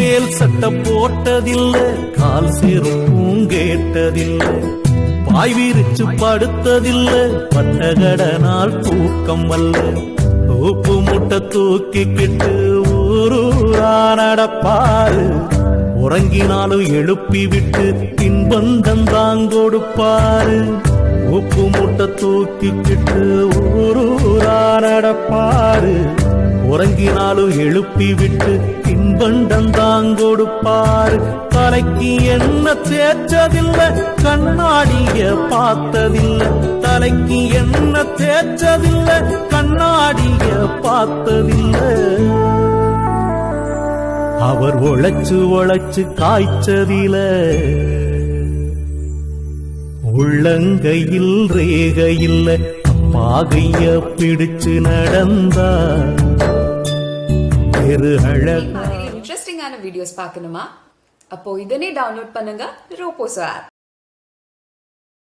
மேல் சட்டை போட்டதில்லை, கால் சேரும் கேட்டதில்லை, பாய் விரிச்சு படுத்ததில்லை, பட்டகடனால் தூக்கம் வல்ல, உப்பு முட்டை தூக்கிக்கிட்டு ஊரூரா நடப்பாரு, உறங்கினாலும் எழுப்பி விட்டு பின்பந்தம் தாங்கொடுப்பாரு, உப்பு முட்டை தூக்கிக்கிட்டு ஊரூரா நடப்பாரு, உறங்கினாலும் எழுப்பி விட்டு பின்பண்டம் தாங்கொடுப்பாரு, தலைக்கு என்ன தேய்ச்சதில்லை, கண்ணாடிய பார்த்ததில்லை, தலைக்கு என்ன தேய்ச்சதில்லை, கண்ணாடிய பார்த்ததில்லை, அவர் உழைச்சு உழைச்சு காய்ச்சதில, உள்ளங்கையில் ரேகையில் பாகைய பிடிச்சு நடந்தா இன்ட்ரெஸ்டிங்கான வீடியோஸ் பார்க்கணுமா? அப்போ இதனே டவுன்லோட் பண்ணுங்க ரோபோசோ ஆப்.